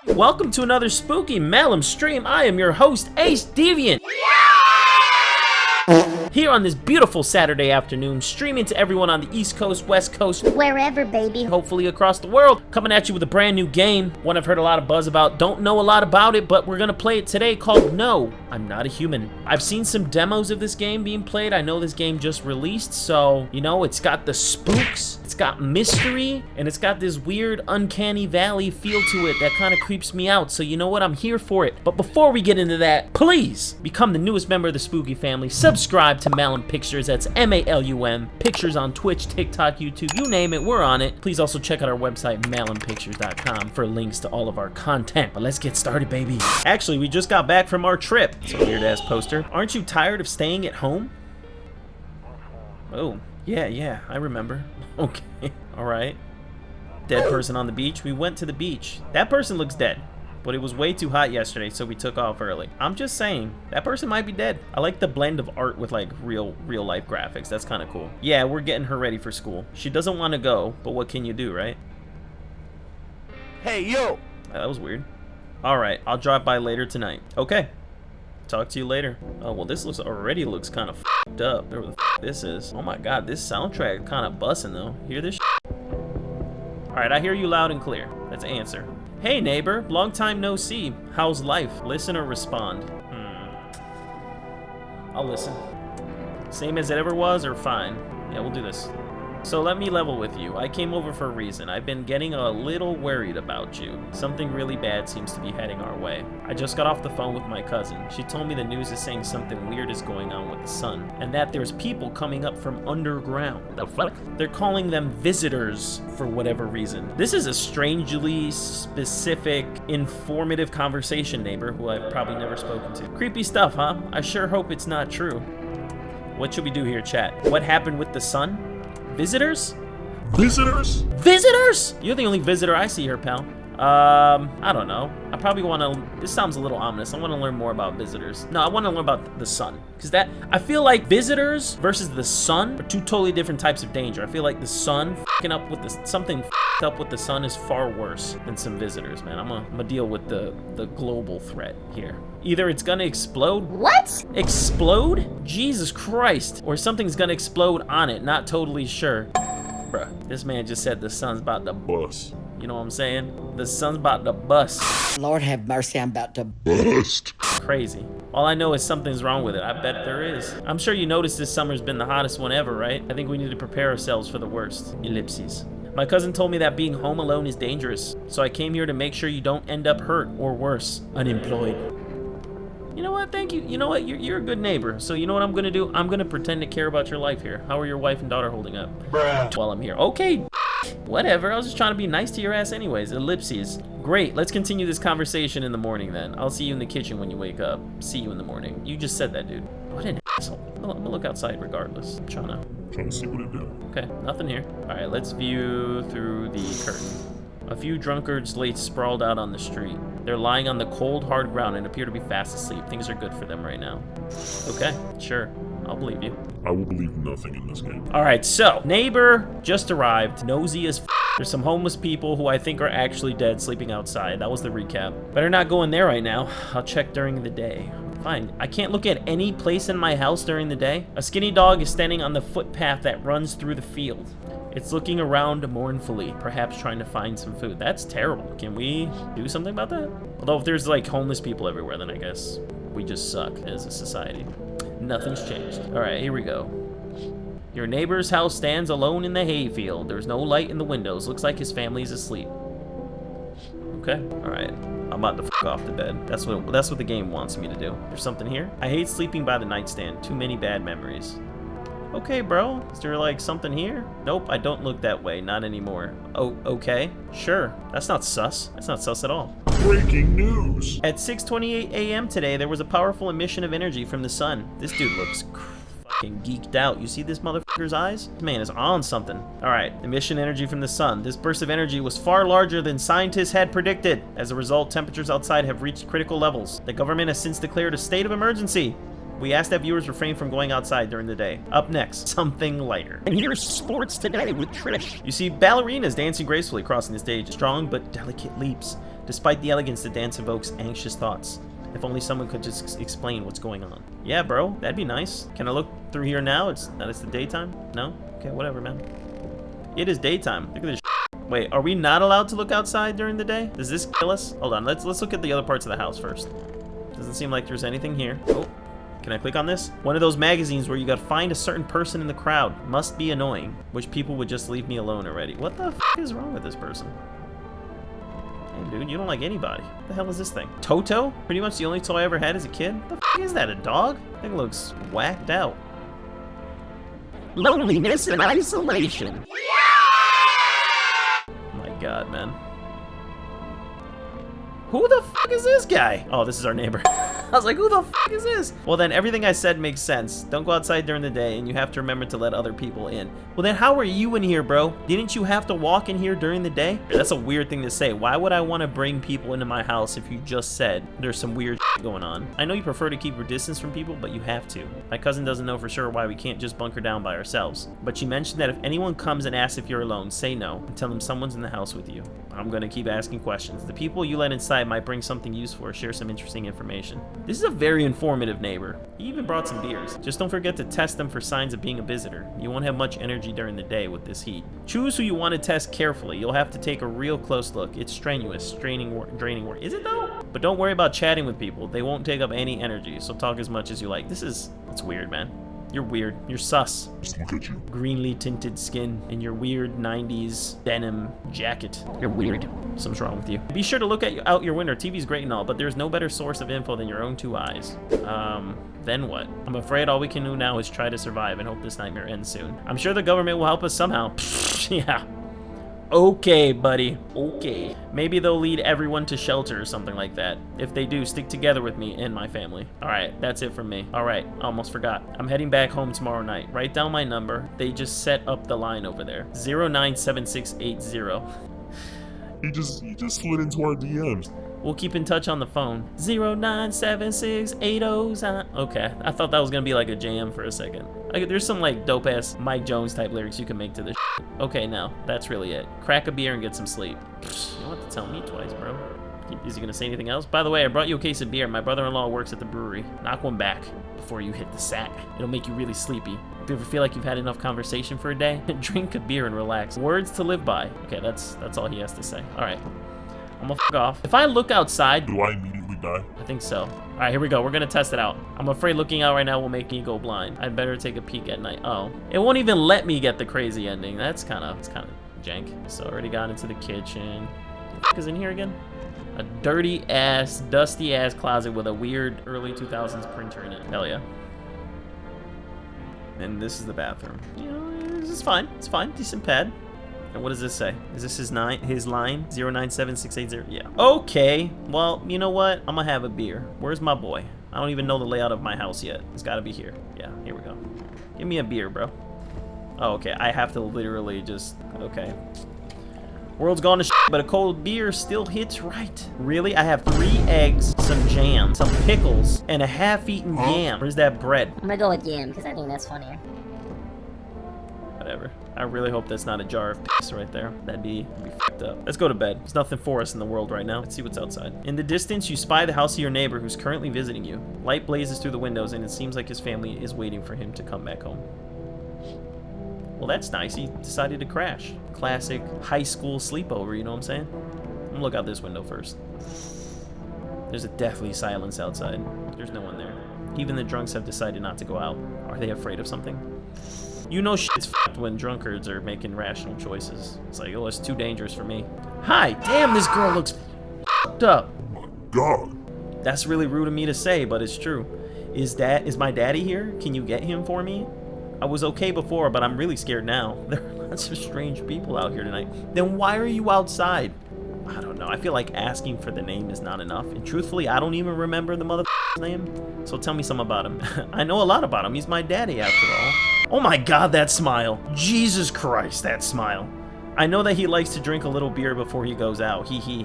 Welcome to another spooky Malum stream. I am your host, Ace Deviant. Here on this beautiful Saturday afternoon, streaming to everyone on the East Coast, West Coast, wherever, baby. Hopefully across the world. Coming at you with a brand new game. One I've heard a lot of buzz about. Don't know a lot about it, but we're gonna play it today, called No, I'm Not a Human. I've seen some demos of this game being played. I know this game just released, so, you know, it's got the spooks, it's got mystery, and it's got this weird uncanny valley feel to it that kind of creeps me out. So you know what? I'm here for it. But before we get into that, please become the newest member of the Spooky family. Subscribe to Malum Pictures, that's M-A-L-U-M, Pictures on Twitch, TikTok, YouTube, you name it, we're on it. Please also check out our website, malumpictures.com, for links to all of our content. But let's get started, baby. Actually, we just got back from our trip. It's a weird-ass poster. Aren't you tired of staying at home? Oh, yeah, I remember. Okay, all right. Dead person on the beach. We went to the beach. That person looks dead. But it was way too hot yesterday, so we took off early. I'm just saying, that person might be dead. I like the blend of art with like real life graphics. That's kind of cool. Yeah, we're getting her ready for school. She doesn't want to go, but what can you do, right? Hey, yo! That was weird. All right, I'll drop by later tonight. Okay. Talk to you later. Oh, well, this already looks kind of f***ed up. Whatever the f*** this is. Oh my god, this soundtrack kind of bussin' though. Hear this shit? All right, I hear you loud and clear. That's answer. Hey neighbor, long time no see. How's life? Listen or respond? I'll listen. Same as it ever was or fine? Yeah, we'll do this. So let me level with you. I came over for a reason. I've been getting a little worried about you. Something really bad seems to be heading our way. I just got off the phone with my cousin. She told me the news is saying something weird is going on with the sun, and that there's people coming up from underground. The fuck? They're calling them visitors for whatever reason. This is a strangely specific, informative conversation, neighbor, who I've probably never spoken to. Creepy stuff, huh? I sure hope it's not true. What should we do here, chat? What happened with the sun? Visitors? Visitors? Visitors? You're the only visitor I see here, pal. I don't know. I probably want to, this sounds a little ominous. I want to learn more about visitors. No, I want to learn about the sun. Because I feel like visitors versus the sun are two totally different types of danger. I feel like the sun f***ing up with something f***ed up with the sun is far worse than some visitors, man. I'm gonna deal with the global threat here. Either it's gonna explode. What? Explode? Jesus Christ. Or something's gonna explode on it. Not totally sure. Bruh, this man just said the sun's about to bust. You know what I'm saying? The sun's about to bust. Lord have mercy, I'm about to bust. Crazy. All I know is something's wrong with it. I bet there is. I'm sure you noticed this summer's been the hottest one ever, right? I think we need to prepare ourselves for the worst. Ellipses. My cousin told me that being home alone is dangerous, so I came here to make sure you don't end up hurt or worse, unemployed. You know what? Thank you. You know what? You're a good neighbor. So you know what I'm gonna do? I'm gonna pretend to care about your life here. How are your wife and daughter holding up? Bruh. While I'm here. Okay. Whatever. I was just trying to be nice to your ass anyways. Ellipses. Great. Let's continue this conversation in the morning then. I'll see you in the kitchen when you wake up. See you in the morning. You just said that, dude. What an asshole. I'm gonna look outside regardless. I'm trying to see what it do. Okay. Nothing here. All right. Let's view through the curtain. A few drunkards lay sprawled out on the street. They're lying on the cold, hard ground and appear to be fast asleep. Things are good for them right now. Okay, sure. I'll believe you. I will believe nothing in this game. All right, so neighbor just arrived, nosy as f. There's some homeless people who I think are actually dead sleeping outside. That was the recap. Better not go in there right now. I'll check during the day. Fine. I can't look at any place in my house during the day. A skinny dog is standing on the footpath that runs through the field. It's looking around mournfully, perhaps trying to find some food. That's terrible. Can we do something about that? Although if there's like homeless people everywhere, then I guess we just suck as a society. Nothing's changed. All right, here we go. Your neighbor's house stands alone in the hayfield. There's no light in the windows. Looks like his family's asleep. Okay, all right. I'm about to f*** off the bed. That's what the game wants me to do. There's something here. I hate sleeping by the nightstand. Too many bad memories. Okay, bro. Is there like something here? Nope, I don't look that way. Not anymore. Oh, okay. Sure. That's not sus. That's not sus at all. Breaking news. At 6:28 a.m. today, there was a powerful emission of energy from the sun. This dude looks fucking geeked out. You see this motherfucker's eyes? This man is on something. All right, emission energy from the sun. This burst of energy was far larger than scientists had predicted. As a result, temperatures outside have reached critical levels. The government has since declared a state of emergency. We ask that viewers refrain from going outside during the day. Up next, something lighter. And here's sports today with Trish. You see ballerinas dancing gracefully crossing the stage, strong but delicate leaps. Despite the elegance, the dance evokes anxious thoughts. If only someone could just explain what's going on. Yeah, bro, that'd be nice. Can I look through here now? It's the daytime? No? Okay, whatever, man. It is daytime. Look at this shit. Wait, are we not allowed to look outside during the day? Does this kill us? Hold on, let's look at the other parts of the house first. Doesn't seem like there's anything here. Oh, can I click on this? One of those magazines where you gotta find a certain person in the crowd. Must be annoying. Wish people would just leave me alone already. What the f is wrong with this person? Hey, dude, you don't like anybody. What the hell is this thing? Toto? Pretty much the only toy I ever had as a kid? What the f is that, a dog? That thing looks whacked out. Loneliness and isolation. Oh my god, man. Who the f is this guy? Oh, this is our neighbor. I was like, who the f is this? Well, then everything I said makes sense. Don't go outside during the day, and you have to remember to let other people in. Well, then how are you in here, bro? Didn't you have to walk in here during the day? That's a weird thing to say. Why would I want to bring people into my house if you just said there's some weird shit going on? I know you prefer to keep your distance from people, but you have to. My cousin doesn't know for sure why we can't just bunker down by ourselves. But she mentioned that if anyone comes and asks if you're alone, say no and tell them someone's in the house with you. I'm gonna keep asking questions. The people you let inside might bring something useful or share some interesting information. This is a very informative neighbor. He even brought some beers. Just don't forget to test them for signs of being a visitor. You won't have much energy during the day with this heat. Choose who you want to test carefully. You'll have to take a real close look. It's strenuous, draining work. Is it though? But don't worry about chatting with people. They won't take up any energy, so talk as much as you like. It's weird, man. You're weird. You're sus. Just look at you. Greenly tinted skin and your weird 90s denim jacket. You're weird. Something's wrong with you. Be sure to look out your window. TV's great and all, but there's no better source of info than your own two eyes. Then what? I'm afraid all we can do now is try to survive and hope this nightmare ends soon. I'm sure the government will help us somehow. Yeah. Okay, buddy. Okay. Maybe they'll lead everyone to shelter or something like that. If they do, stick together with me and my family. Alright, that's it from me. Alright, almost forgot. I'm heading back home tomorrow night. Write down my number. They just set up the line over there. 097680. He just slid into our DMs. We'll keep in touch on the phone. 097680. Okay, I thought that was gonna be like a jam for a second. There's some like dope ass Mike Jones type lyrics you can make to this. Okay, now that's really it. Crack a beer and get some sleep. You don't have to tell me twice, bro. Is he gonna say anything else? By the way, I brought you a case of beer. My brother-in-law works at the brewery. Knock one back before you hit the sack. It'll make you really sleepy. If you ever feel like you've had enough conversation for a day, drink a beer and relax. Words to live by. Okay, that's all he has to say. All right. I'm gonna f off. If I look outside... Do I immediately die? I think so. All right, here we go. We're gonna test it out. I'm afraid looking out right now will make me go blind. I'd better take a peek at night. Oh. It won't even let me get the crazy ending. It's kind of jank. So I already got into the kitchen. What the f is in here again? A dirty ass, dusty ass closet with a weird early 2000s printer in it. Hell yeah. And this is the bathroom. You know, this is fine. It's fine. Decent pad. And what does this say? Is this his line? 097680? Yeah. Okay. Well, you know what? I'm gonna have a beer. Where's my boy? I don't even know the layout of my house yet. It's gotta be here. Yeah, here we go. Give me a beer, bro. Oh, okay. I have to literally just... Okay. World's gone to shit, but a cold beer still hits right. Really? I have 3 eggs, some jam, some pickles, and a half-eaten yam. Where's that bread? I'm gonna go with yam because I think that's funnier. Whatever. I really hope that's not a jar of piss right there. That'd be fucked up. Let's go to bed. There's nothing for us in the world right now. Let's see what's outside. In the distance, you spy the house of your neighbor who's currently visiting you. Light blazes through the windows, and it seems like his family is waiting for him to come back home. Well, that's nice. He decided to crash. Classic high school sleepover, you know what I'm saying? I'm gonna look out this window first. There's a deathly silence outside. There's no one there. Even the drunks have decided not to go out. Are they afraid of something? You know shit's f***ed when drunkards are making rational choices. It's like, oh, it's too dangerous for me. Hi! Damn, this girl looks f***ed up. Oh my god. That's really rude of me to say, but it's true. Is my daddy here? Can you get him for me? I was okay before, but I'm really scared now. There are lots of strange people out here tonight. Then why are you outside? I don't know. I feel like asking for the name is not enough. And truthfully, I don't even remember the motherfucker's name. So tell me something about him. I know a lot about him. He's my daddy, after all. Oh my god, that smile. Jesus Christ, that smile. I know that he likes to drink a little beer before he goes out. Hee hee.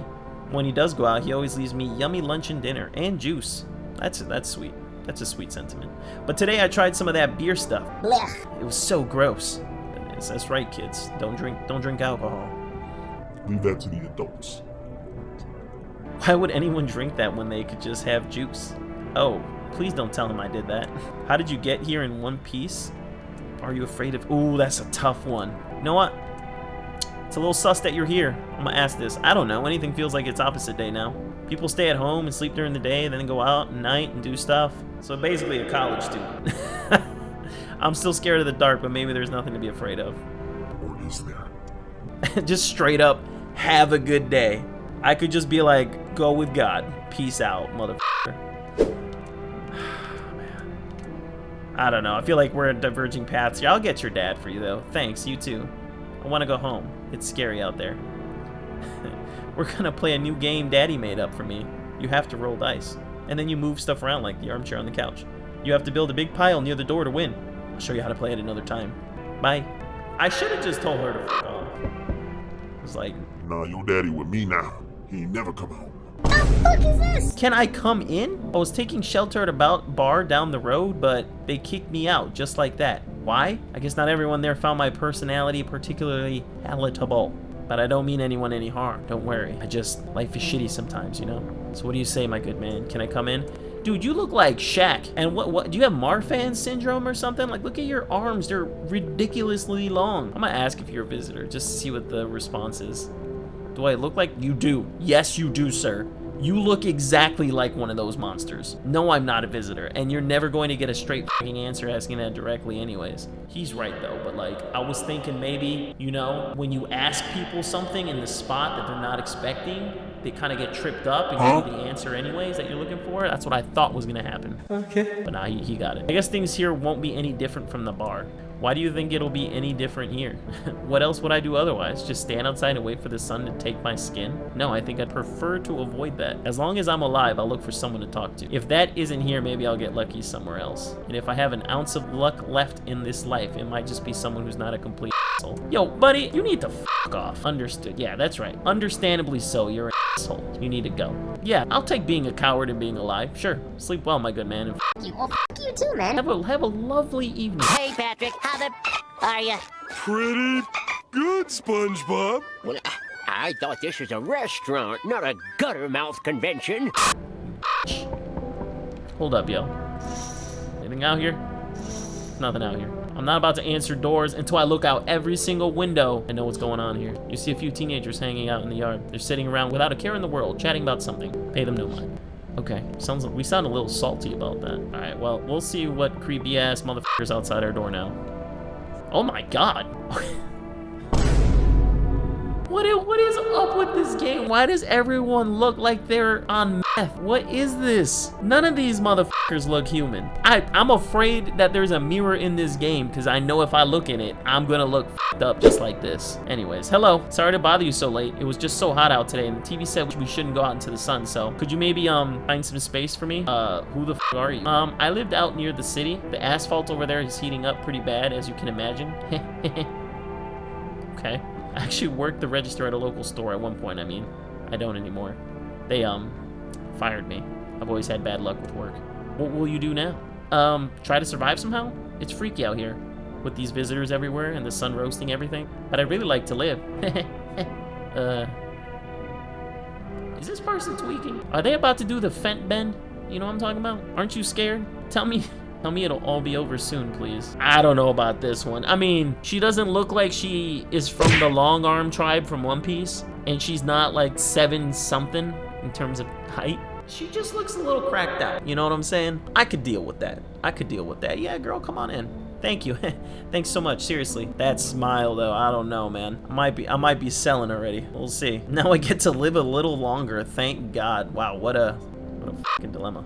When he does go out, he always leaves me yummy lunch and dinner. And juice. That's sweet. That's a sweet sentiment. But today I tried some of that beer stuff. Blech. It was so gross. That's right, kids. Don't drink alcohol. Leave that to the adults. Why would anyone drink that when they could just have juice? Oh, please don't tell them I did that. How did you get here in one piece? Are you afraid of... Ooh, that's a tough one. You know what? It's a little sus that you're here. I'm gonna ask this. I don't know. Anything feels like it's opposite day now. People stay at home and sleep during the day, then go out at night and do stuff. So basically a college student. I'm still scared of the dark, but maybe there's nothing to be afraid of. Or is there? Just straight up, have a good day. I could just be like, go with God. Peace out, motherfucker. Man. I don't know. I feel like we're at diverging paths here. I'll get your dad for you, though. Thanks, you too. I want to go home. It's scary out there. We're gonna play a new game Daddy made up for me. You have to roll dice. And then you move stuff around like the armchair on the couch. You have to build a big pile near the door to win. I'll show you how to play it another time. Bye. I should have just told her to f off. It was like... Nah, your daddy with me now. He ain't never come home. What the fuck is this? Can I come in? I was taking shelter at a bar down the road, but they kicked me out just like that. Why? I guess not everyone there found my personality particularly palatable. But I don't mean anyone any harm. Don't worry. Life is shitty sometimes, you know? So what do you say, my good man? Can I come in? Dude, you look like Shaq. And what do you have Marfan syndrome or something? Like, look at your arms. They're ridiculously long. I'm gonna ask if you're a visitor, just to see what the response is. Do I look like you do? Yes, you do, sir. You look exactly like one of those monsters. No, I'm not a visitor, and you're never going to get a straight fucking answer asking that directly anyways. He's right though, but like, I was thinking maybe, you know, when you ask people something in the spot that they're not expecting, they kind of get tripped up and give you the answer anyways that you're looking for. That's what I thought was gonna happen. Okay. But nah, he got it. I guess things here won't be any different from the bar. Why do you think it'll be any different here? What else would I do otherwise? Just stand outside and wait for the sun to take my skin? No, I think I'd prefer to avoid that. As long as I'm alive, I'll look for someone to talk to. If that isn't here, maybe I'll get lucky somewhere else. And if I have an ounce of luck left in this life, it might just be someone who's not a complete asshole. Yo, buddy, you need to fuck off. Understood. Yeah, that's right. Understandably so, you're an asshole. You need to go. Yeah, I'll take being a coward and being alive. Sure. Sleep well, my good man. And You, well, f you too, man. have a lovely evening. Hey, Patrick, how the are ya? Pretty good, SpongeBob. Well, I thought this was a restaurant, not a guttermouth convention. Hold up, yo. Anything out here? Nothing out here. I'm not about to answer doors until I look out every single window and know what's going on here. You see a few teenagers hanging out in the yard. They're sitting around without a care in the world, chatting about something. Pay them no mind. Okay, sounds like we sound a little salty about that. All right, well, we'll see what creepy ass motherfuckers outside our door now. Oh my God. What is up with this game? Why does everyone look like they're on meth? What is this? None of these motherfuckers look human. I'm afraid that there's a mirror in this game because I know if I look in it, I'm gonna look f***ed up just like this. Anyways, hello. Sorry to bother you so late. It was just so hot out today and the TV said we shouldn't go out into the sun, so could you maybe find some space for me? Who the f are you? I lived out near the city. The asphalt over there is heating up pretty bad, as you can imagine. Okay. I actually worked the register at a local store at one point. I mean, I don't anymore. They fired me. I've always had bad luck with work. What will you do now? Try to survive somehow? It's freaky out here with these visitors everywhere and the sun roasting everything. But I'd really like to live. Is this person tweaking? Are they about to do the fent bend? You know what I'm talking about? Aren't you scared? Tell me it'll all be over soon, please. I don't know about this one. I mean, she doesn't look like she is from the long arm tribe from One Piece, and she's not like 7-something in terms of height. She just looks a little cracked out. You know what I'm saying? I could deal with that. I could deal with that. Yeah, girl, come on in. Thank you. Thanks so much. Seriously. That smile, though, I don't know, man. I might be selling already. We'll see. Now I get to live a little longer. Thank God. Wow, what a fucking dilemma.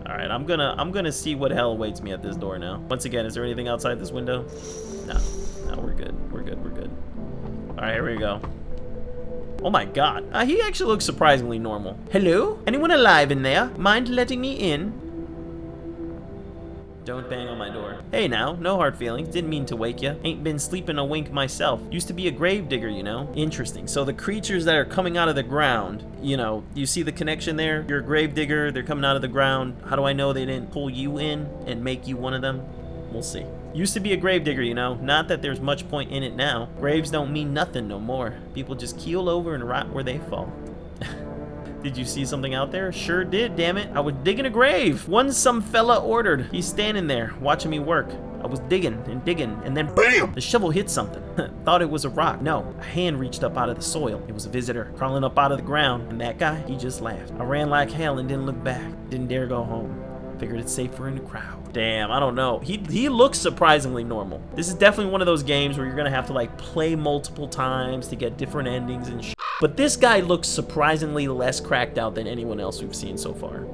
All right, I'm gonna see what hell awaits me at this door now. Once again, is there anything outside this window? No, we're good. We're good. All right, here we go. Oh my God, he actually looks surprisingly normal. Hello? Anyone alive in there? Mind letting me in? Don't bang on my door. Hey now, no hard feelings. Didn't mean to wake ya. Ain't been sleeping a wink myself. Used to be a grave digger, you know? Interesting. So the creatures that are coming out of the ground, you know, you see the connection there? You're a grave digger, they're coming out of the ground. How do I know they didn't pull you in and make you one of them? We'll see. Used to be a grave digger, you know? Not that there's much point in it now. Graves don't mean nothing no more. People just keel over and rot where they fall. Did you see something out there? Sure did, damn it. I was digging a grave. One some fella ordered. He's standing there, watching me work. I was digging, and then BAM! The shovel hit something. Thought it was a rock. No, a hand reached up out of the soil. It was a visitor, crawling up out of the ground. And that guy, he just laughed. I ran like hell and didn't look back. Didn't dare go home. Figured it's safer in the crowd. Damn, I don't know. He looks surprisingly normal. This is definitely one of those games where you're gonna have to like play multiple times to get different endings and shit. But this guy looks surprisingly less cracked out than anyone else we've seen so far.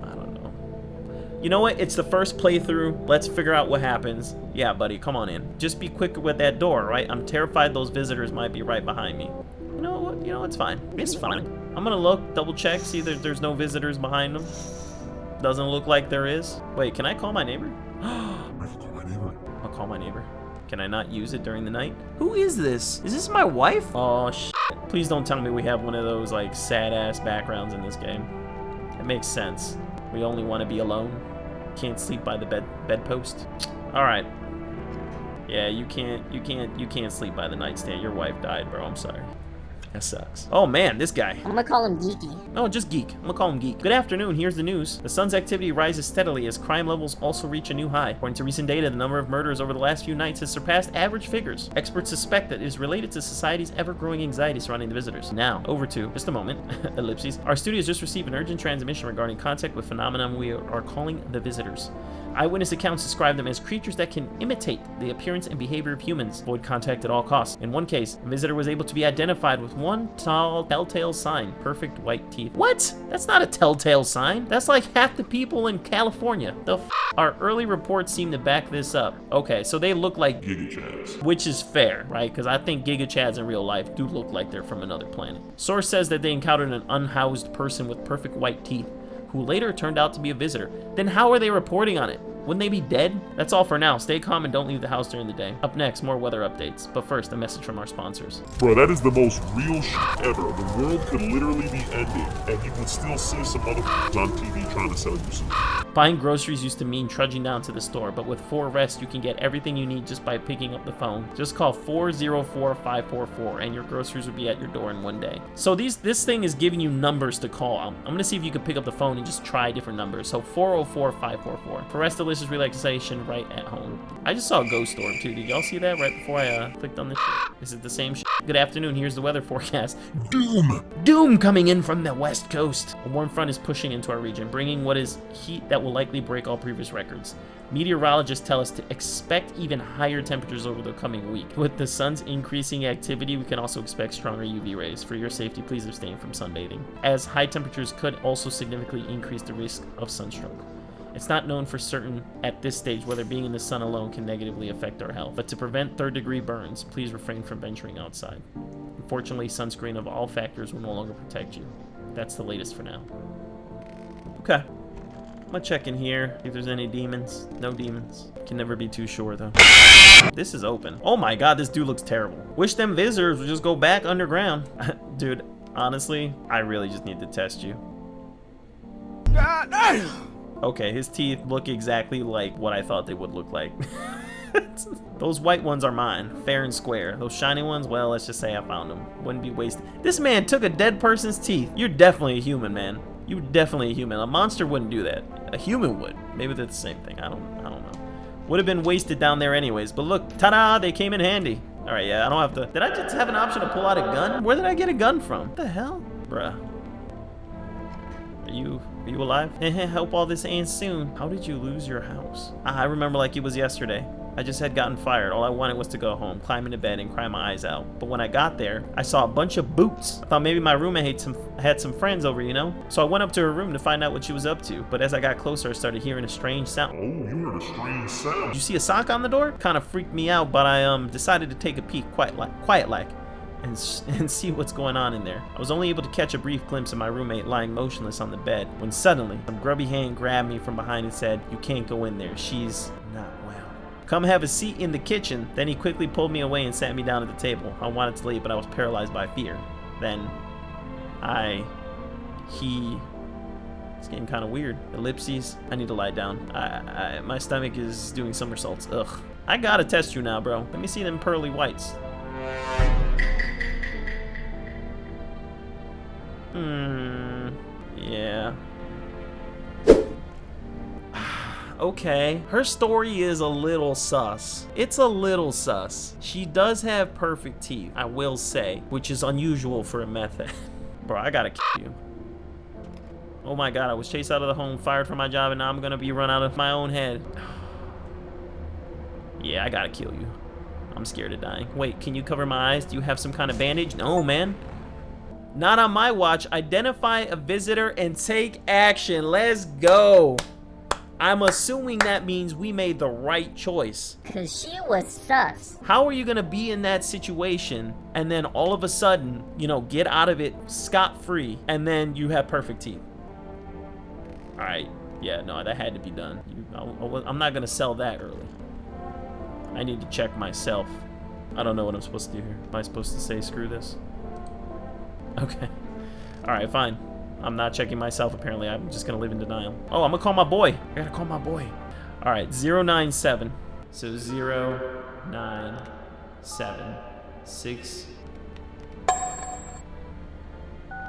I don't know. You know what? It's the first playthrough. Let's figure out what happens. Yeah, buddy, come on in. Just be quick with that door, right? I'm terrified those visitors might be right behind me. You know what? You know, it's fine. It's fine. I'm gonna look, double check, see that there's no visitors behind them. Doesn't look like there is. Wait, can I call my neighbor? I can call my neighbor. I'll call my neighbor. Can I not use it during the night? Who is this? Is this my wife? Oh, shit. Please don't tell me we have one of those, like, sad-ass backgrounds in this game. It makes sense. We only want to be alone. Can't sleep by the bedpost. All right. Yeah, you can't sleep by the nightstand. Your wife died, bro. I'm sorry. That sucks. Oh man, this guy. I'm gonna call him Geeky. Oh, just Geek. I'm gonna call him Geek. Good afternoon, here's the news. The sun's activity rises steadily as crime levels also reach a new high. According to recent data, the number of murders over the last few nights has surpassed average figures. Experts suspect that it is related to society's ever-growing anxiety surrounding the visitors. Now, over to, just a moment, ellipses. Our studio has just received an urgent transmission regarding contact with phenomenon we are calling the visitors. Eyewitness accounts describe them as creatures that can imitate the appearance and behavior of humans. Avoid contact at all costs. In one case, a visitor was able to be identified with one tall telltale sign, perfect white teeth. What? That's not a telltale sign. That's like half the people in California. The f***? Our early reports seem to back this up. Okay, so they look like Giga Chads. Which is fair, right? Because I think Giga Chads in real life do look like they're from another planet. Source says that they encountered an unhoused person with perfect white teeth, who later turned out to be a visitor. Then how are they reporting on it? Wouldn't they be dead? That's all for now. Stay calm and don't leave the house during the day. Up next, more weather updates. But first, a message from our sponsors. Bro, that is the most real shit ever. The world could literally be ending, and you would still see some motherfuckers on TV trying to sell you some. Buying groceries used to mean trudging down to the store, but with 4Rest, you can get everything you need just by picking up the phone. Just call 404-544, and your groceries will be at your door in one day. So this thing is giving you numbers to call. I'm gonna see if you can pick up the phone and just try different numbers. So 404-544. For rest delicious relaxation right at home. I just saw a ghost storm too. Did y'all see that right before I clicked on this shit? Is it the same shit? Good afternoon, here's the weather forecast. Doom coming in from the west coast. A warm front is pushing into our region, bringing what is heat that will likely break all previous records. Meteorologists tell us to expect even higher temperatures over the coming week. With the sun's increasing activity, we can also expect stronger UV rays. For your safety, please abstain from sunbathing, as high temperatures could also significantly increase the risk of sunstroke. It's not known for certain at this stage whether being in the sun alone can negatively affect our health, but to prevent third-degree burns, please refrain from venturing outside. Unfortunately, sunscreen of all factors will no longer protect you. That's the latest for now. Okay. I'm gonna check in here, see if there's any demons. No demons. Can never be too sure, though. This is open. Oh my god, this dude looks terrible. Wish them visitors would just go back underground. Dude, honestly, I really just need to test you. Okay, his teeth look exactly like what I thought they would look like. Those white ones are mine, fair and square. Those shiny ones, well, let's just say I found them. Wouldn't be wasted. This man took a dead person's teeth. You're definitely a human, man. You're definitely a human. A monster wouldn't do that. A human would. Maybe they're the same thing. I don't know. Would have been wasted down there anyways. But look, ta-da, they came in handy. All right, yeah, I don't have to. Did I just have an option to pull out a gun? Where did I get a gun from? What the hell? Bruh. Are you alive? Hope all this ends soon. How did you lose your house? I remember like it was yesterday. I just had gotten fired. All I wanted was to go home, climb into bed, and cry my eyes out. But when I got there, I saw a bunch of boots. I thought maybe my roommate had some friends over, you know? So I went up to her room to find out what she was up to. But as I got closer, I started hearing a strange sound. Oh, you heard a strange sound. Did you see a sock on the door? Kind of freaked me out, but I decided to take a peek quiet like. and see what's going on in there. I was only able to catch a brief glimpse of my roommate lying motionless on the bed when suddenly some grubby hand grabbed me from behind and said, "You can't go in there. She's not well. Come have a seat in the kitchen." Then he quickly pulled me away and sat me down at the table. I wanted to leave, but I was paralyzed by fear. Then it's getting kind of weird. Ellipses. I need to lie down. My stomach is doing somersaults. Ugh. I gotta test you now, bro. Let me see them pearly whites. Yeah. Okay. Her story is a little sus. It's a little sus. She does have perfect teeth, I will say, which is unusual for a meth head. Bro, I gotta kill you. Oh my god, I was chased out of the home, fired from my job, and now I'm gonna be run out of my own head. Yeah, I gotta kill you. I'm scared of dying. Wait, can you cover my eyes? Do you have some kind of bandage? No, man. Not on my watch. Identify a visitor and take action. Let's go. I'm assuming that means we made the right choice. Cause she was sus. How are you gonna be in that situation and then all of a sudden, you know, get out of it scot-free and then you have perfect teeth? All right, yeah, no, that had to be done. I'm not gonna sell that early. I need to check myself. I don't know what I'm supposed to do here. Am I supposed to say screw this? Okay. All right, fine. I'm not checking myself, apparently. I'm just gonna live in denial. Oh, I'm gonna call my boy. I gotta call my boy. All right, 097. So 09766.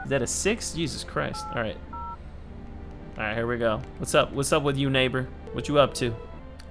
Is that a 6? Jesus Christ. All right. All right, here we go. What's up? What's up with you, neighbor? What you up to?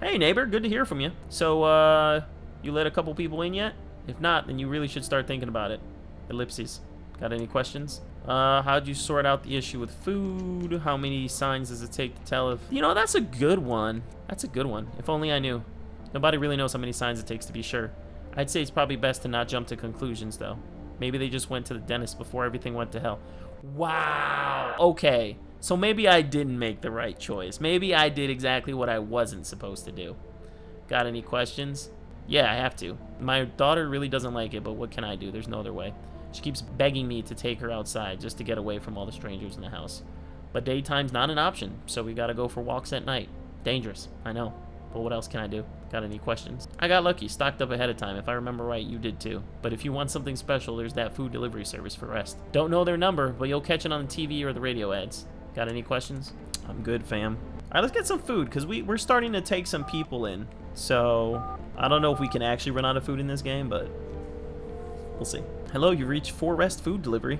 Hey, neighbor, good to hear from you. So, you let a couple people in yet? If not, then you really should start thinking about it. Ellipses. Got any questions? How'd you sort out the issue with food? How many signs does it take to tell if... You know, that's a good one. That's a good one. If only I knew. Nobody really knows how many signs it takes to be sure. I'd say it's probably best to not jump to conclusions, though. Maybe they just went to the dentist before everything went to hell. Wow. Okay. So maybe I didn't make the right choice. Maybe I did exactly what I wasn't supposed to do. Got any questions? Yeah, I have to. My daughter really doesn't like it, but what can I do? There's no other way. She keeps begging me to take her outside just to get away from all the strangers in the house. But daytime's not an option, so we gotta go for walks at night. Dangerous, I know. But what else can I do? Got any questions? I got lucky, stocked up ahead of time. If I remember right, you did too. But if you want something special, there's that food delivery service for rest. Don't know their number, but you'll catch it on the TV or the radio ads. Got any questions? I'm good, fam. All right, let's get some food, because we're starting to take some people in. So, I don't know if we can actually run out of food in this game, but we'll see. Hello, you reached 4 Rest food delivery.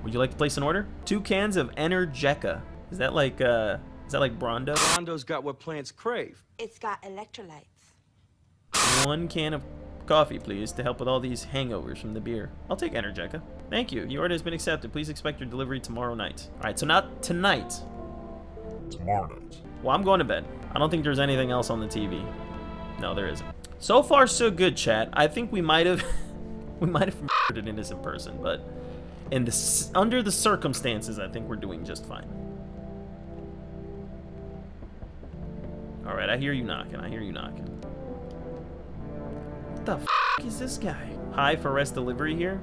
Would you like to place an order? 2 cans of Energeca. Is that like Brondo? Brondo's got what plants crave. It's got electrolytes. 1 can of coffee, please, to help with all these hangovers from the beer. I'll take Energeca. Thank you. Your order has been accepted. Please expect your delivery tomorrow night. All right, so not tonight. Tomorrow night. Well, I'm going to bed. I don't think there's anything else on the TV. No, there isn't. So far, so good, chat. I think we might have murdered an innocent person, but under the circumstances, I think we're doing just fine. All right, I hear you knocking. I hear you knocking. What the f is this guy? Hi for rest delivery here?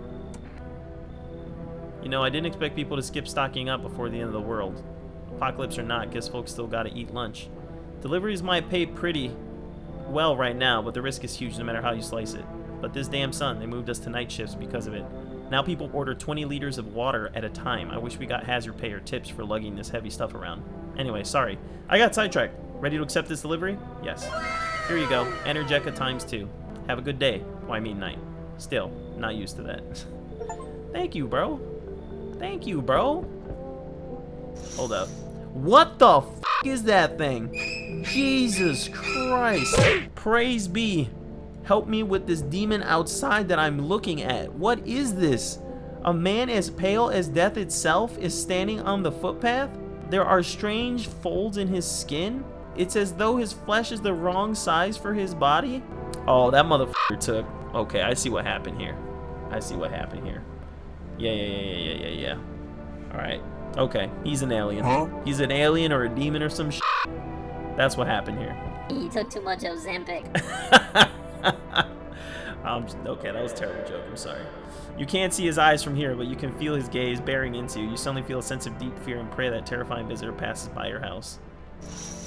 You know, I didn't expect people to skip stocking up before the end of the world. Apocalypse or not, guess folks still gotta eat lunch. Deliveries might pay pretty well right now, but the risk is huge no matter how you slice it. But this damn sun, they moved us to night shifts because of it. Now people order 20 liters of water at a time. I wish we got hazard pay or tips for lugging this heavy stuff around. Anyway, sorry. I got sidetracked. Ready to accept this delivery? Yes. Here you go. Energeca ×2. Have a good day. Well, I mean night. Still, not used to that. Thank you, bro. Thank you, bro. Hold up. What the f is that thing? Jesus Christ. Praise be. Help me with this demon outside that I'm looking at. What is this? A man as pale as death itself is standing on the footpath? There are strange folds in his skin? It's as though his flesh is the wrong size for his body? Oh, that motherfucker took... Okay, I see what happened here. I see what happened here. Yeah. Alright. Okay, he's an alien. Huh? He's an alien or a demon or some shit. That's what happened here. He took too much Ozempic. Okay, that was a terrible joke. I'm sorry. You can't see his eyes from here, but you can feel his gaze bearing into you. You suddenly feel a sense of deep fear and pray that terrifying visitor passes by your house.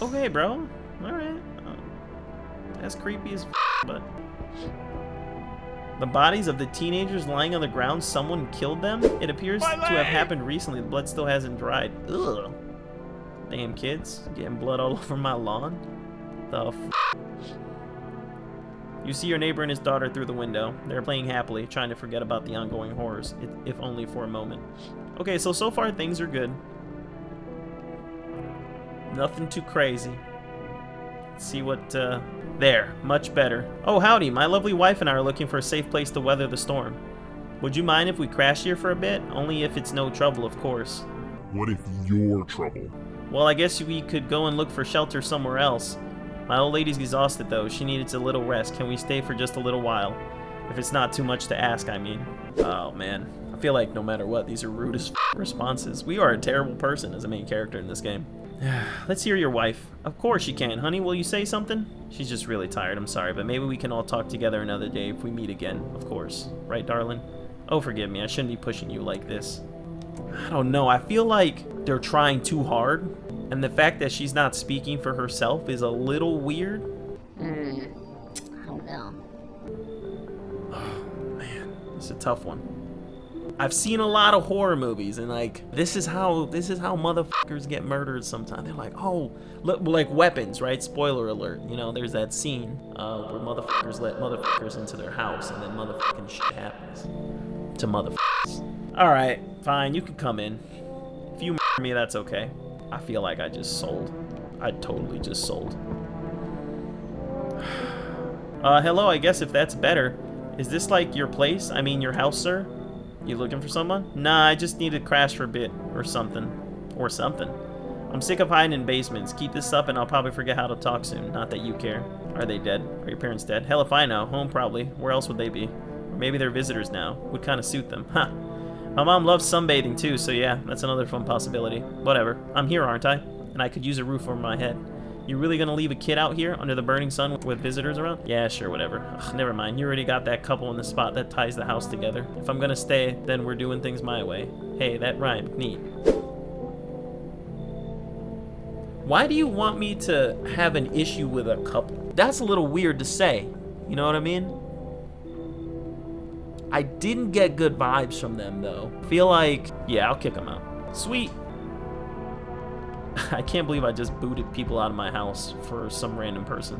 Okay, bro. All right. That's creepy as but... The bodies of the teenagers lying on the ground, someone killed them? It appears to have happened recently. The blood still hasn't dried. Ugh. Damn kids. Getting blood all over my lawn. The f. You see your neighbor and his daughter through the window. They're playing happily, trying to forget about the ongoing horrors, if only for a moment. Okay, so far things are good. Nothing too crazy. Let's see what, there, much better. Oh, howdy, my lovely wife and I are looking for a safe place to weather the storm. Would you mind if we crash here for a bit? Only if it's no trouble, of course. What if you're trouble? Well, I guess we could go and look for shelter somewhere else. My old lady's exhausted, though. She needs a little rest. Can we stay for just a little while? If it's not too much to ask, I mean. Oh, man. I feel like no matter what, these are rude as responses. We are a terrible person as a main character in this game. Let's hear your wife. Of course you can. Honey, will you say something? She's just really tired. I'm sorry, but maybe we can all talk together another day if we meet again. Of course. Right, darling? Oh, forgive me. I shouldn't be pushing you like this. I don't know. I feel like they're trying too hard. And the fact that she's not speaking for herself is a little weird. I don't know. Oh, man. It's a tough one. I've seen a lot of horror movies, and like this is how motherfuckers get murdered sometimes. They're like, oh, look, like weapons, right? Spoiler alert. You know, there's that scene where motherfuckers let motherfuckers into their house, and then motherfucking shit happens to motherfuckers. All right, fine, you can come in. If you murder me, that's okay. I feel like I just sold. I totally just sold. Hello, I guess if that's better. Is this like your place? I mean, your house, sir? You looking for someone? Nah, I just need to crash for a bit, or something. Or something. I'm sick of hiding in basements. Keep this up and I'll probably forget how to talk soon. Not that you care. Are they dead? Are your parents dead? Hell if I know. Home probably. Where else would they be? Or maybe they're visitors now. Would kind of suit them. Huh. My mom loves sunbathing too, so yeah, that's another fun possibility. Whatever. I'm here, aren't I? And I could use a roof over my head. You really gonna leave a kid out here under the burning sun with visitors around? Yeah, sure, whatever. Ugh, never mind. You already got that couple in the spot that ties the house together. If I'm gonna stay, then we're doing things my way. Hey, that rhymed. Neat. Why do you want me to have an issue with a couple? That's a little weird to say. You know what I mean? I didn't get good vibes from them, though. Feel like, yeah, I'll kick them out. Sweet. I can't believe I just booted people out of my house for some random person.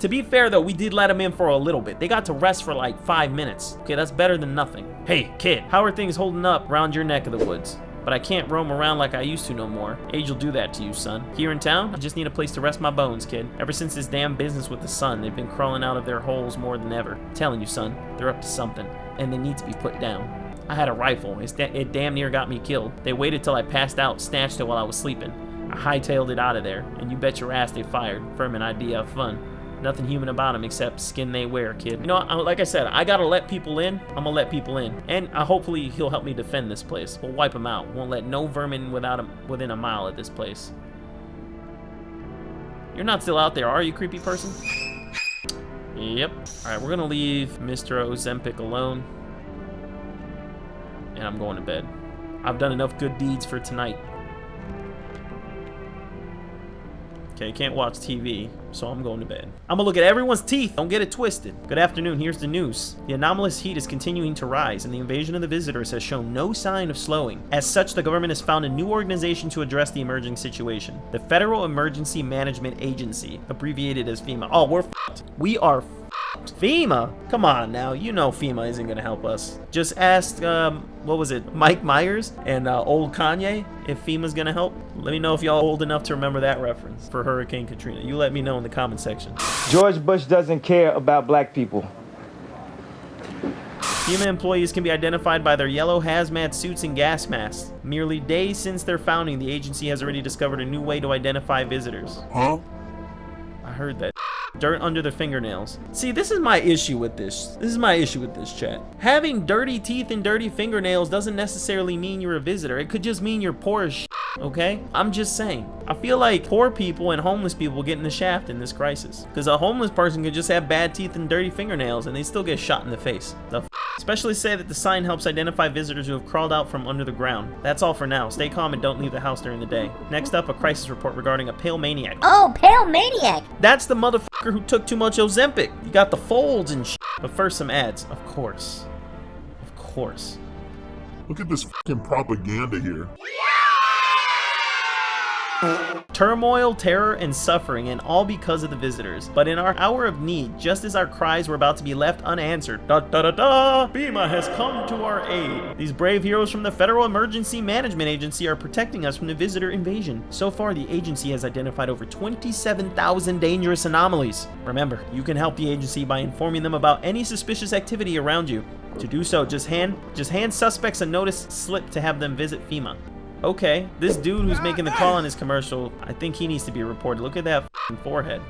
To be fair, though, we did let them in for a little bit. They got to rest for like 5 minutes. Okay, that's better than nothing. Hey, kid, how are things holding up around your neck of the woods? But I can't roam around like I used to no more. Age will do that to you, son. Here in town, I just need a place to rest my bones, kid. Ever since this damn business with the sun, they've been crawling out of their holes more than ever. I'm telling you, son, they're up to something, and they need to be put down. I had a rifle. It damn near got me killed. They waited till I passed out, snatched it while I was sleeping. I hightailed it out of there, and you bet your ass they fired. Vermin idea of fun. Nothing human about them except skin they wear, kid. You know, like I said, I gotta let people in. I'm gonna let people in. And hopefully he'll help me defend this place. We'll wipe them out. Won't let no vermin within a mile of this place. You're not still out there, are you, creepy person? Yep. Alright, we're gonna leave Mr. Ozempic alone. And I'm going to bed. I've done enough good deeds for tonight. Okay, can't watch TV, so I'm going to bed. I'm gonna look at everyone's teeth. Don't get it twisted. Good afternoon, here's the news. The anomalous heat is continuing to rise, and the invasion of the visitors has shown no sign of slowing. As such, the government has found a new organization to address the emerging situation. The Federal Emergency Management Agency, abbreviated as FEMA. Oh, we're f***ed. We are f***ed. FEMA? Come on now, you know FEMA isn't gonna help us. Just ask, what was it, Mike Myers and old Kanye if FEMA's gonna help. Let me know if y'all old enough to remember that reference for Hurricane Katrina. You let me know in the comment section. George Bush doesn't care about black people. FEMA employees can be identified by their yellow hazmat suits and gas masks. Merely days since their founding, the agency has already discovered a new way to identify visitors. Huh? I heard that. Dirt under their fingernails. See, this is my issue with this. This is my issue with this, chat. Having dirty teeth and dirty fingernails doesn't necessarily mean you're a visitor. It could just mean you're poor as shit. okay? I'm just saying. I feel like poor people and homeless people get in the shaft in this crisis. Because a homeless person could just have bad teeth and dirty fingernails and they still get shot in the face. The f. Especially say that the sign helps identify visitors who have crawled out from under the ground. That's all for now. Stay calm and don't leave the house during the day. Next up, a crisis report regarding a pale maniac. Oh, pale maniac! That's the motherfucker who took too much Ozempic. You got the folds and shit. But first, some ads. Of course. Of course. Look at this fucking propaganda here. Turmoil, terror, and suffering, and all because of the visitors. But in our hour of need, just as our cries were about to be left unanswered, FEMA has come to our aid. These brave heroes from the Federal Emergency Management Agency are protecting us from the visitor invasion. So far, the agency has identified over 27,000 dangerous anomalies. Remember, you can help the agency by informing them about any suspicious activity around you. To do so, just hand suspects a notice slip to have them visit FEMA. Okay, this dude who's making the call in his commercial, I think he needs to be reported. Look at that f***ing forehead.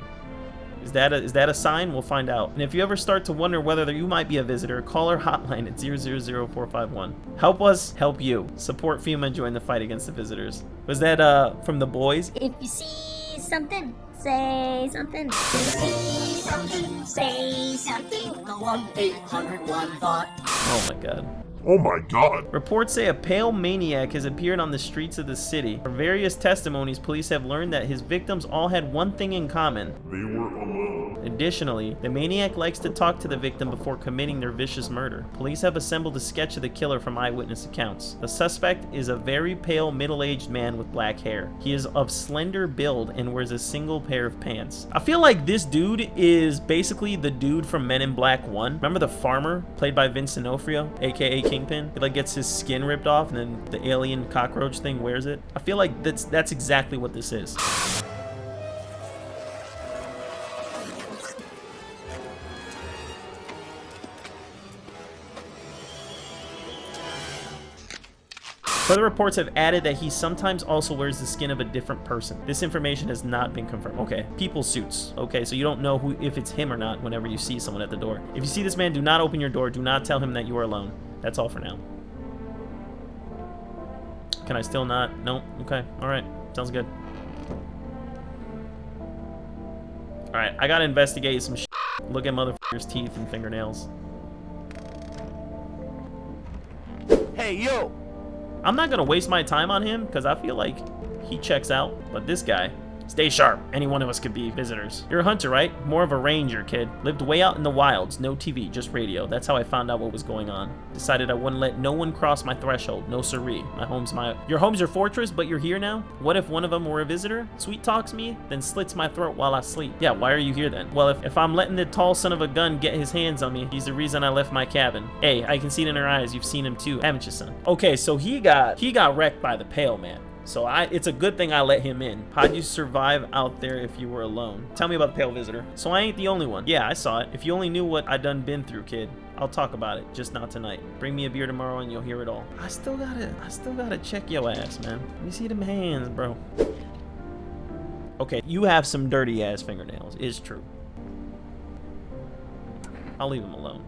Is that a sign? We'll find out. And if you ever start to wonder whether you might be a visitor, call our hotline at 000-451. Help us help you. Support FEMA and join the fight against the visitors. Was that from The Boys? If you see something, say something. If you see something, say something. The 1-800-1-THOUGHT. Oh my god. Oh my god. Reports say a pale maniac has appeared on the streets of the city. From various testimonies, police have learned that his victims all had one thing in common. They were alone. Additionally, the maniac likes to talk to the victim before committing their vicious murder. Police have assembled a sketch of the killer from eyewitness accounts. The suspect is a very pale, middle-aged man with black hair. He is of slender build and wears a single pair of pants. I feel like this dude is basically the dude from Men in Black 1. Remember the farmer, played by Vince D'Onofrio, aka Kingpin? He like gets his skin ripped off and then the alien cockroach thing wears it. I feel like that's exactly what this is. Further reports have added that he sometimes also wears the skin of a different person. This information has not been confirmed. Okay, people suits. Okay, so you don't know who if it's him or not whenever you see someone at the door. If you see this man, do not open your door. Do not tell him that you are alone. That's all for now. Can I still not? Nope. Okay. All right. Sounds good. All right. I gotta investigate some shit. Look at motherfucker's teeth and fingernails. Hey, yo! I'm not gonna waste my time on him because I feel like he checks out. But this guy, stay sharp. Any one of us could be visitors. You're a hunter, right? More of a ranger, kid. Lived way out in the wilds. No TV, just radio. That's how I found out what was going on. Decided I wouldn't let no one cross my threshold. No siree. Your home's your fortress, but you're here now? What if one of them were a visitor? Sweet talks me, then slits my throat while I sleep. Yeah, why are you here then? Well, if I'm letting the tall son of a gun get his hands on me, he's the reason I left my cabin. Hey, I can see it in her eyes. You've seen him too, haven't you, son? Okay, so he got wrecked by the pale man. So it's a good thing I let him in. How'd you survive out there if you were alone? Tell me about the pale visitor. So I ain't the only one. Yeah, I saw it. If you only knew what I done been through, kid. I'll talk about it, just not tonight. Bring me a beer tomorrow and you'll hear it all. I still gotta check your ass, man. Let me see them hands, bro. Okay, you have some dirty ass fingernails. It's true. I'll leave him alone.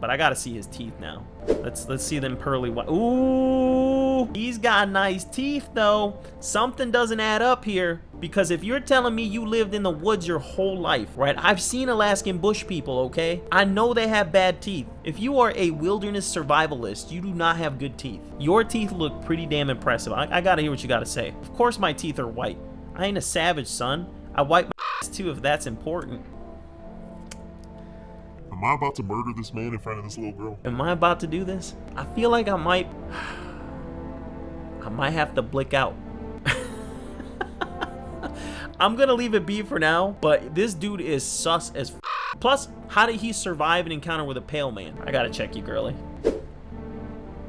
But I gotta see his teeth now. Let's see them pearly white. Ooh, he's got nice teeth though. Something doesn't add up here. Because if you're telling me you lived in the woods your whole life, right? I've seen Alaskan bush people, okay? I know they have bad teeth. If you are a wilderness survivalist, you do not have good teeth. Your teeth look pretty damn impressive. I gotta hear what you gotta say. Of course my teeth are white. I ain't a savage, son. I wipe my ass too if that's important. Am I about to murder this man in front of this little girl? Am I about to do this? I feel like I might have to blick out. I'm gonna leave it be for now, but this dude is sus as f. Plus, how did he survive an encounter with a pale man? I gotta check you, girly.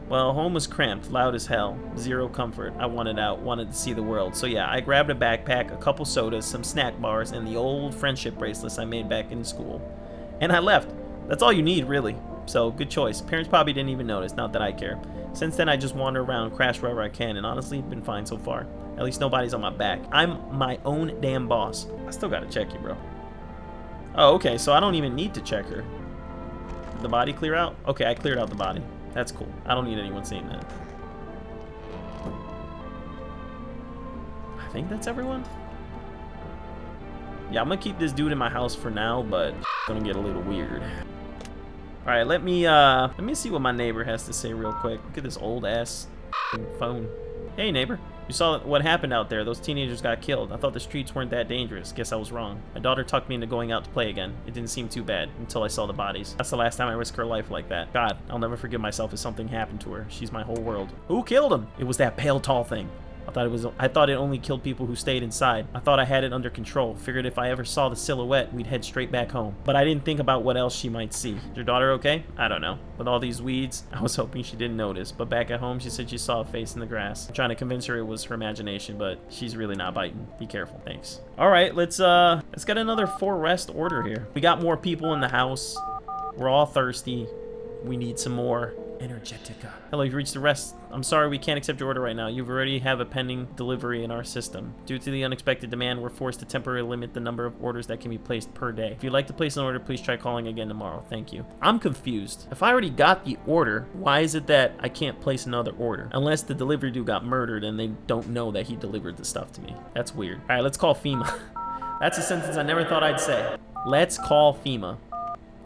Well, home was cramped, loud as hell, zero comfort. I wanted out, wanted to see the world. So yeah, I grabbed a backpack, a couple sodas, some snack bars, and the old friendship bracelets I made back in school. And I left. That's all you need, really. So, good choice. Parents probably didn't even notice, not that I care. Since then, I just wander around, crash wherever I can, and honestly, been fine so far. At least nobody's on my back. I'm my own damn boss. I still gotta check you, bro. Oh, okay, so I don't even need to check her. Did the body clear out? Okay, I cleared out the body. That's cool. I don't need anyone seeing that. I think that's everyone. Yeah, I'm gonna keep this dude in my house for now, but it's gonna get a little weird. All right, let me see what my neighbor has to say real quick. Look at this old ass phone. Hey neighbor, you saw what happened out there. Those teenagers got killed. I thought the streets weren't that dangerous. Guess I was wrong. My daughter talked me into going out to play again. It didn't seem too bad until I saw the bodies. That's the last time I risked her life like that. God, I'll never forgive myself if something happened to her. She's my whole world. Who killed him? It was that pale, tall thing. I thought it only killed people who stayed inside. I thought I had it under control. Figured if I ever saw the silhouette, we'd head straight back home. But I didn't think about what else she might see. Is your daughter okay? I don't know. With all these weeds, I was hoping she didn't notice. But back at home, she said she saw a face in the grass. I'm trying to convince her it was her imagination, but she's really not biting. Be careful. Thanks. All right, let's get another for rest order here. We got more people in the house. We're all thirsty. We need some more Energetica. Hello, you've reached the rest. I'm sorry we can't accept your order right now. You already have a pending delivery in our system. Due to the unexpected demand, we're forced to temporarily limit the number of orders that can be placed per day. If you'd like to place an order, please try calling again tomorrow. Thank you. I'm confused. If I already got the order, why is it that I can't place another order? Unless the delivery dude got murdered and they don't know that he delivered the stuff to me. That's weird. All right, let's call FEMA. That's a sentence I never thought I'd say. Let's call FEMA.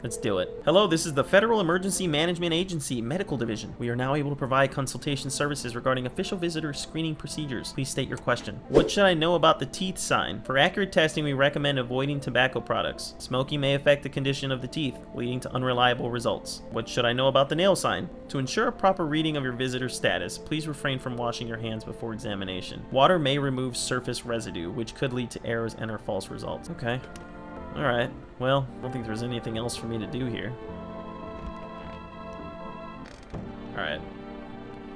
Let's do it. Hello, this is the Federal Emergency Management Agency Medical Division. We are now able to provide consultation services regarding official visitor screening procedures. Please state your question. What should I know about the teeth sign? For accurate testing, we recommend avoiding tobacco products. Smoking may affect the condition of the teeth, leading to unreliable results. What should I know about the nail sign? To ensure a proper reading of your visitor's status, please refrain from washing your hands before examination. Water may remove surface residue, which could lead to errors and/or false results. Okay. Alright, well, I don't think there's anything else for me to do here. Alright.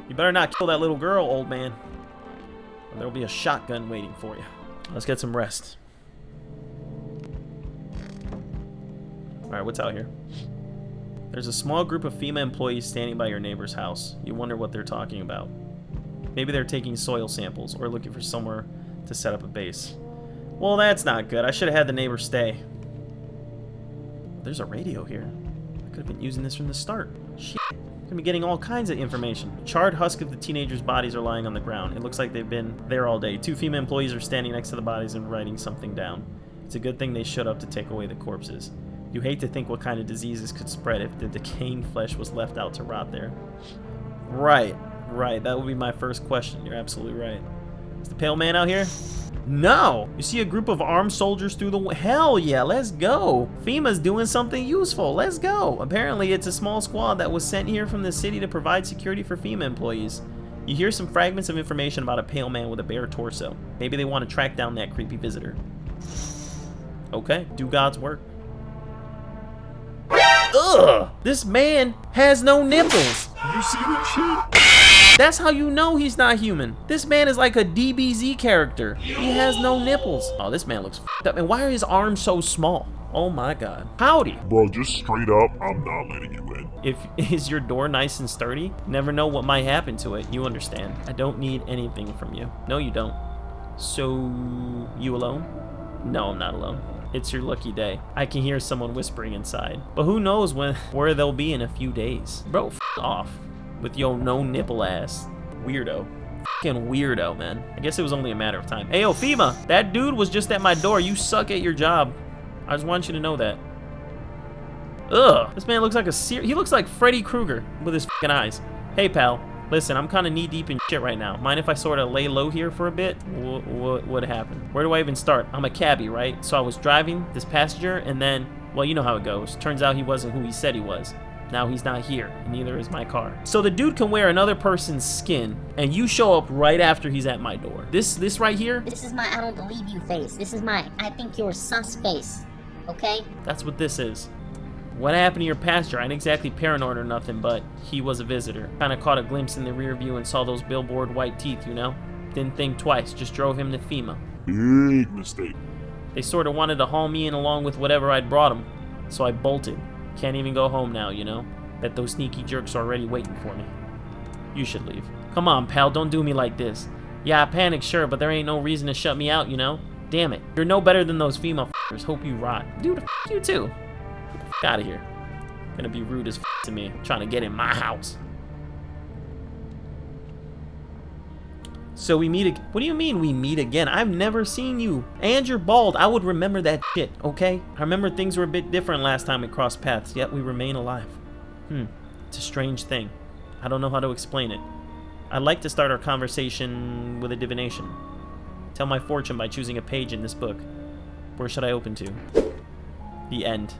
You better not kill that little girl, old man. Or there'll be a shotgun waiting for you. Let's get some rest. Alright, what's out here? There's a small group of FEMA employees standing by your neighbor's house. You wonder what they're talking about. Maybe they're taking soil samples or looking for somewhere to set up a base. Well, that's not good. I should have had the neighbor stay. There's a radio here. I could have been using this from the start. Shit. I'm gonna be getting all kinds of information. A charred husk of the teenagers' bodies are lying on the ground. It looks like they've been there all day. 2 FEMA employees are standing next to the bodies and writing something down. It's a good thing they showed up to take away the corpses. You hate to think what kind of diseases could spread if the decaying flesh was left out to rot there. Right. That would be my first question. You're absolutely right. Is the pale man out here? No! You see a group of armed soldiers through the... Hell yeah, let's go! FEMA's doing something useful. Let's go! Apparently, it's a small squad that was sent here from the city to provide security for FEMA employees. You hear some fragments of information about a pale man with a bare torso. Maybe they want to track down that creepy visitor. Okay, do God's work. Ugh! This man has no nipples! You see that shit? That's how you know he's not human. This man is like a DBZ character. He has no nipples. Oh, this man looks f***ed up. And why are his arms so small? Oh my God. Howdy. Bro, just straight up, I'm not letting you in. Is your door nice and sturdy? Never know what might happen to it. You understand. I don't need anything from you. No, you don't. So, you alone? No, I'm not alone. It's your lucky day. I can hear someone whispering inside. But who knows where they'll be in a few days. Bro, f*** off. With your no nipple ass. Weirdo. Fucking weirdo, man. I guess it was only a matter of time. Hey, yo, FEMA, that dude was just at my door. You suck at your job. I just want you to know that. Ugh. This man looks like he looks like Freddy Krueger with his fucking eyes. Hey, pal. Listen, I'm kind of knee deep in shit right now. Mind if I sort of lay low here for a bit? What happened? Where do I even start? I'm a cabbie, right? So I was driving this passenger and then, well, you know how it goes. Turns out he wasn't who he said he was. Now he's not here, and neither is my car. So the dude can wear another person's skin, and you show up right after he's at my door. This right here? This is my I don't believe you face. This is my I think you're sus face. Okay? That's what this is. What happened to your passenger? I ain't exactly paranoid or nothing, but he was a visitor. Kinda caught a glimpse in the rear view and saw those billboard white teeth, you know? Didn't think twice, just drove him to FEMA. Big mistake. They sorta wanted to haul me in along with whatever I'd brought them, so I bolted. Can't even go home now, you know? Bet those sneaky jerks are already waiting for me. You should leave. Come on, pal, don't do me like this. Yeah, I panicked, sure, but there ain't no reason to shut me out, you know? Damn it. You're no better than those FEMA f***ers. Hope you rot. Dude, f*** you too. Get the f*** out of here. Gonna be rude as f*** to me. Trying to get in my house. So we meet what do you mean we meet again? I've never seen you. And you're bald. I would remember that shit, okay? I remember things were a bit different last time we crossed paths, yet we remain alive. It's a strange thing. I don't know how to explain it. I'd like to start our conversation with a divination. Tell my fortune by choosing a page in this book. Where should I open to? The end.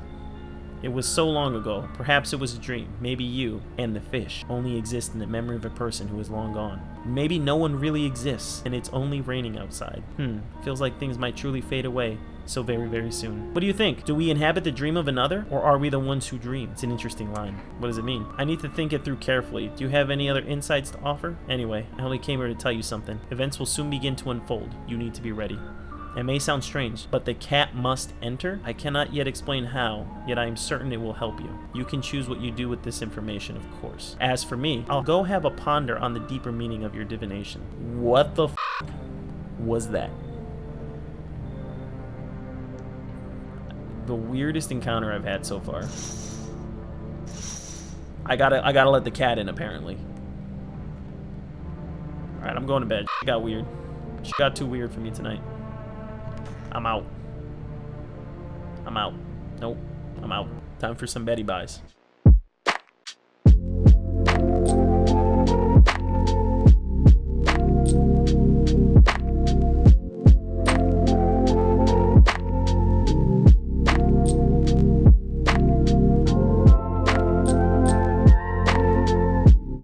It was so long ago. Perhaps it was a dream. Maybe you and the fish only exist in the memory of a person who is long gone. Maybe no one really exists and it's only raining outside. Feels like things might truly fade away so very, very soon. What do you think? Do we inhabit the dream of another, or are we the ones who dream? It's an interesting line. What does it mean? I need to think it through carefully. Do you have any other insights to offer? Anyway, I only came here to tell you something. Events will soon begin to unfold. You need to be ready. It may sound strange, but the cat must enter. I cannot yet explain how, yet I am certain it will help you. You can choose what you do with this information, of course. As for me, I'll go have a ponder on the deeper meaning of your divination. What the f was that? The weirdest encounter I've had so far. I gotta let the cat in, apparently. Alright, I'm going to bed. She got weird. She got too weird for me tonight. I'm out. I'm out. Nope. I'm out. Time for some Betty buys.